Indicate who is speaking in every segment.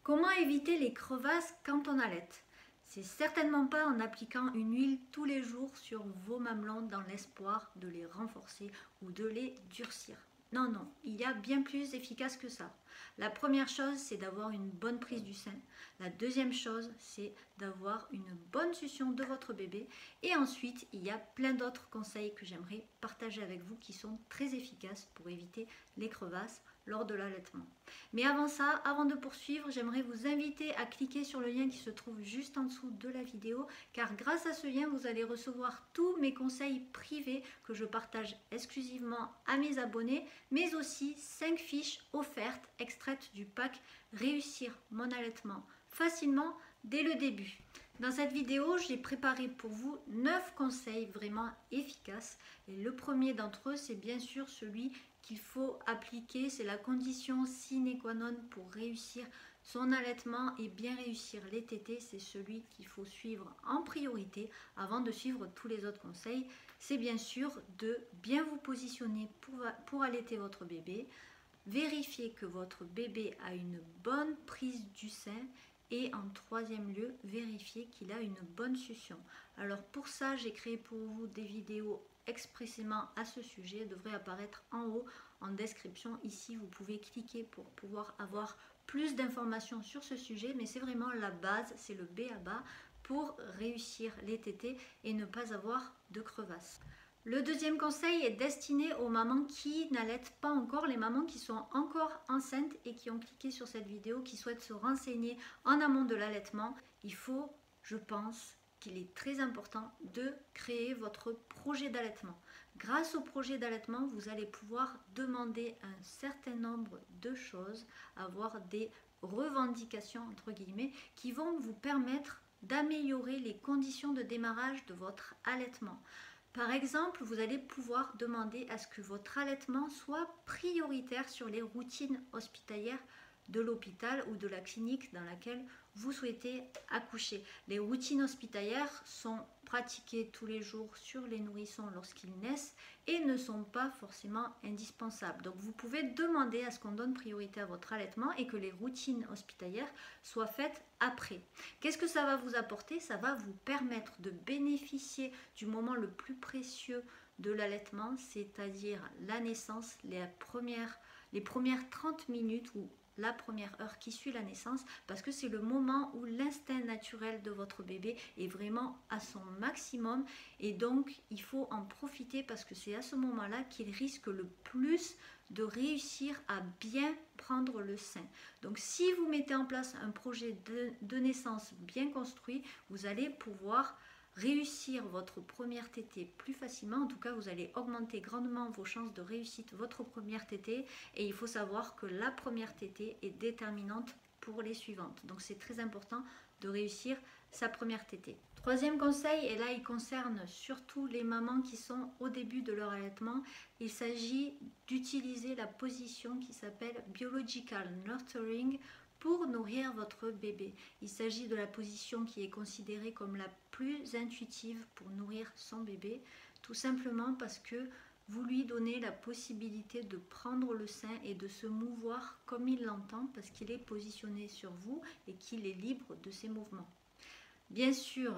Speaker 1: Comment éviter les crevasses quand on allaite? C'est certainement pas en appliquant une huile tous les jours sur vos mamelons dans l'espoir de les renforcer ou de les durcir. Non, non, il y a bien plus efficace que ça. La première chose, c'est d'avoir une bonne prise du sein. La deuxième chose, c'est d'avoir une bonne succion de votre bébé. Et ensuite, il y a plein d'autres conseils que j'aimerais partager avec vous qui sont très efficaces pour éviter les crevasses lors de l'allaitement. Mais avant ça, avant de poursuivre, j'aimerais vous inviter à cliquer sur le lien qui se trouve juste en dessous de la vidéo, car grâce à ce lien, vous allez recevoir tous mes conseils privés que je partage exclusivement à mes abonnés, mais aussi 5 fiches offertes extraites du pack Réussir mon allaitement facilement dès le début. Dans cette vidéo, j'ai préparé pour vous 9 conseils vraiment efficaces. Et le premier d'entre eux, c'est bien sûr celui qu'il faut appliquer. C'est la condition sine qua non pour réussir son allaitement et bien réussir les tétés. C'est celui qu'il faut suivre en priorité avant de suivre tous les autres conseils. C'est bien sûr de bien vous positionner pour allaiter votre bébé. Vérifiez que votre bébé a une bonne prise du sein. Et en troisième lieu, vérifiez qu'il a une bonne succion. Alors pour ça, j'ai créé pour vous des vidéos expressément à ce sujet. Elles devraient apparaître en haut en description. Ici, vous pouvez cliquer pour pouvoir avoir plus d'informations sur ce sujet. Mais c'est vraiment la base, c'est le B à bas pour réussir les tétés et ne pas avoir de crevasses. Le deuxième conseil est destiné aux mamans qui n'allaitent pas encore, les mamans qui sont encore enceintes et qui ont cliqué sur cette vidéo, qui souhaitent se renseigner en amont de l'allaitement. Il faut, je pense, qu'il est très important de créer votre projet d'allaitement. Grâce au projet d'allaitement, vous allez pouvoir demander un certain nombre de choses, avoir des revendications entre guillemets qui vont vous permettre d'améliorer les conditions de démarrage de votre allaitement. Par exemple, vous allez pouvoir demander à ce que votre allaitement soit prioritaire sur les routines hospitalières de l'hôpital ou de la clinique dans laquelle vous souhaitez accoucher. Les routines hospitalières sont pratiquées tous les jours sur les nourrissons lorsqu'ils naissent et ne sont pas forcément indispensables. Donc vous pouvez demander à ce qu'on donne priorité à votre allaitement et que les routines hospitalières soient faites après. Qu'est-ce que ça va vous apporter? Ça va vous permettre de bénéficier du moment le plus précieux de l'allaitement, c'est-à-dire la naissance, les premières 30 minutes ou la première heure qui suit la naissance, parce que c'est le moment où l'instinct naturel de votre bébé est vraiment à son maximum et donc il faut en profiter parce que c'est à ce moment-là qu'il risque le plus de réussir à bien prendre le sein. Donc si vous mettez en place un projet de naissance bien construit, vous allez pouvoir réussir votre première tétée plus facilement. En tout cas, vous allez augmenter grandement vos chances de réussite votre première tétée et il faut savoir que la première tétée est déterminante pour les suivantes. Donc c'est très important de réussir sa première tétée. Troisième conseil, et là il concerne surtout les mamans qui sont au début de leur allaitement, il s'agit d'utiliser la position qui s'appelle Biological Nurturing pour nourrir votre bébé. Il s'agit de la position qui est considérée comme la plus intuitive pour nourrir son bébé, tout simplement parce que vous lui donnez la possibilité de prendre le sein et de se mouvoir comme il l'entend parce qu'il est positionné sur vous et qu'il est libre de ses mouvements. Bien sûr,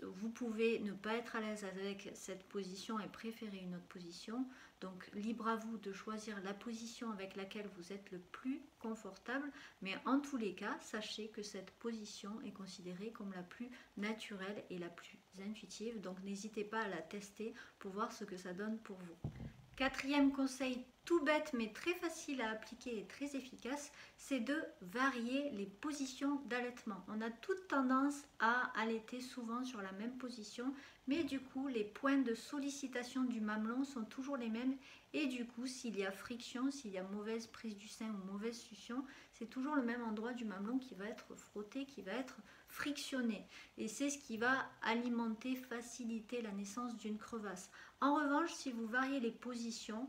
Speaker 1: vous pouvez ne pas être à l'aise avec cette position et préférer une autre position. Donc libre à vous de choisir la position avec laquelle vous êtes le plus confortable. Mais en tous les cas, sachez que cette position est considérée comme la plus naturelle et la plus intuitive. Donc n'hésitez pas à la tester pour voir ce que ça donne pour vous. Quatrième conseil tout bête mais très facile à appliquer et très efficace, c'est de varier les positions d'allaitement. On a toute tendance à allaiter souvent sur la même position, mais du coup les points de sollicitation du mamelon sont toujours les mêmes et du coup s'il y a friction, s'il y a mauvaise prise du sein ou mauvaise succion, c'est toujours le même endroit du mamelon qui va être frotté, qui va être frictionné et c'est ce qui va alimenter, faciliter la naissance d'une crevasse. En revanche, si vous variez les positions,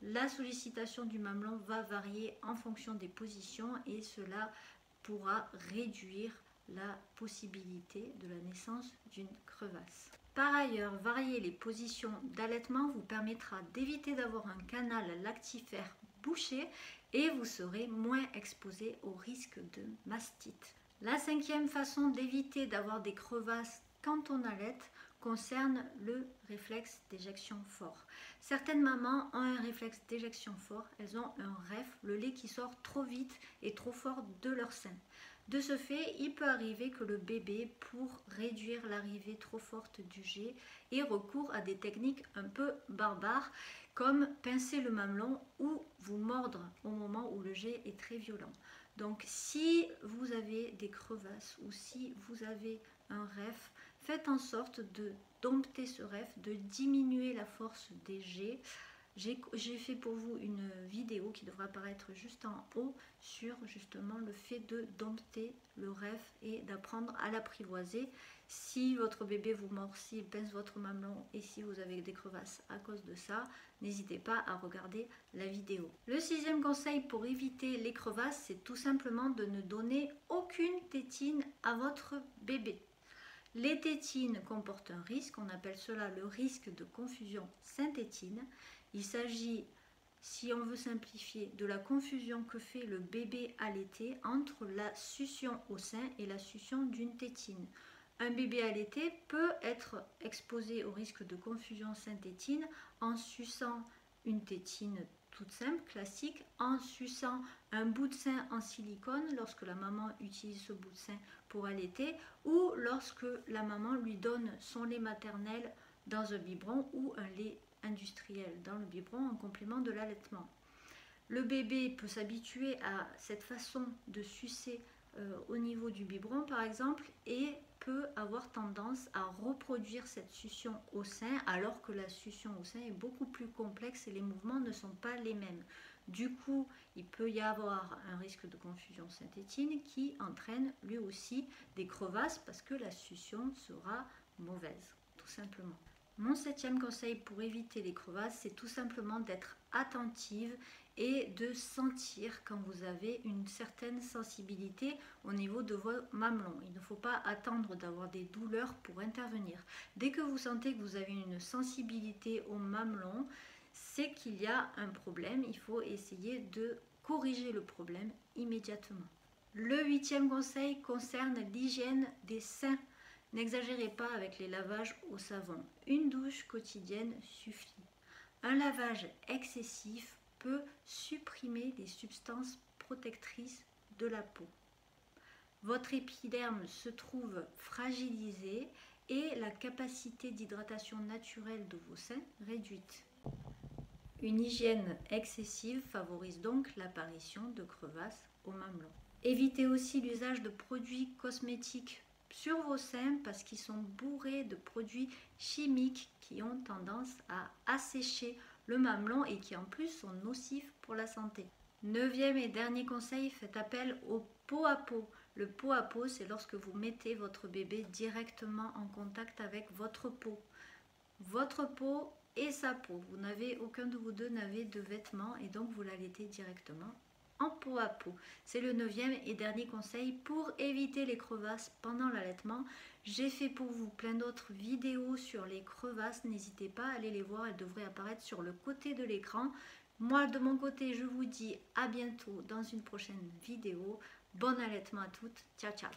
Speaker 1: la sollicitation du mamelon va varier en fonction des positions et cela pourra réduire la possibilité de la naissance d'une crevasse. Par ailleurs, varier les positions d'allaitement vous permettra d'éviter d'avoir un canal lactifère boucher et vous serez moins exposé au risque de mastite. La cinquième façon d'éviter d'avoir des crevasses quand on allait concerne le réflexe d'éjection fort. Certaines mamans ont un réflexe d'éjection fort, elles ont un REF, le lait qui sort trop vite et trop fort de leur sein. De ce fait, il peut arriver que le bébé, pour réduire l'arrivée trop forte du jet, ait recours à des techniques un peu barbares, comme pincer le mamelon ou vous mordre au moment où le jet est très violent. Donc si vous avez des crevasses ou si vous avez un REF, faites en sorte de dompter ce REF, de diminuer la force des jets. J'ai fait pour vous une vidéo qui devra apparaître juste en haut sur justement le fait de dompter le REF et d'apprendre à l'apprivoiser. Si votre bébé vous mord, s'il pince votre mamelon et si vous avez des crevasses à cause de ça, n'hésitez pas à regarder la vidéo. Le sixième conseil pour éviter les crevasses, c'est tout simplement de ne donner aucune tétine à votre bébé. Les tétines comportent un risque, on appelle cela le risque de confusion sein-tétine. Il s'agit, si on veut simplifier, de la confusion que fait le bébé allaité entre la succion au sein et la succion d'une tétine. Un bébé allaité peut être exposé au risque de confusion sein-tétine en suçant une tétine toute simple, classique, en suçant un bout de sein en silicone lorsque la maman utilise ce bout de sein pour allaiter ou lorsque la maman lui donne son lait maternel dans un biberon ou un lait industriel dans le biberon en complément de l'allaitement. Le bébé peut s'habituer à cette façon de sucer au niveau du biberon par exemple et peut avoir tendance à reproduire cette succion au sein alors que la succion au sein est beaucoup plus complexe et les mouvements ne sont pas les mêmes. Du coup, il peut y avoir un risque de confusion sein-tétine qui entraîne lui aussi des crevasses parce que la succion sera mauvaise, tout simplement. Mon septième conseil pour éviter les crevasses, c'est tout simplement d'être attentive et de sentir quand vous avez une certaine sensibilité au niveau de vos mamelons. Il ne faut pas attendre d'avoir des douleurs pour intervenir. Dès que vous sentez que vous avez une sensibilité au mamelon, c'est qu'il y a un problème. Il faut essayer de corriger le problème immédiatement. Le huitième conseil concerne l'hygiène des seins. N'exagérez pas avec les lavages au savon. Une douche quotidienne suffit. Un lavage excessif peut supprimer les substances protectrices de la peau. Votre épiderme se trouve fragilisé et la capacité d'hydratation naturelle de vos seins réduite. Une hygiène excessive favorise donc l'apparition de crevasses au mamelon. Évitez aussi l'usage de produits cosmétiques sur vos seins parce qu'ils sont bourrés de produits chimiques qui ont tendance à assécher le mamelon et qui en plus sont nocifs pour la santé. Neuvième et dernier conseil, faites appel au pot à pot. Le pot à pot, c'est lorsque vous mettez votre bébé directement en contact avec votre peau. Votre peau et sa peau. Aucun de vous deux n'avez de vêtements et donc vous l'allaitez directement en pot à pot. C'est le neuvième et dernier conseil pour éviter les crevasses pendant l'allaitement. J'ai fait pour vous plein d'autres vidéos sur les crevasses, n'hésitez pas à aller les voir, elles devraient apparaître sur le côté de l'écran. Moi de mon côté je vous dis à bientôt dans une prochaine vidéo. Bon allaitement à toutes, ciao ciao.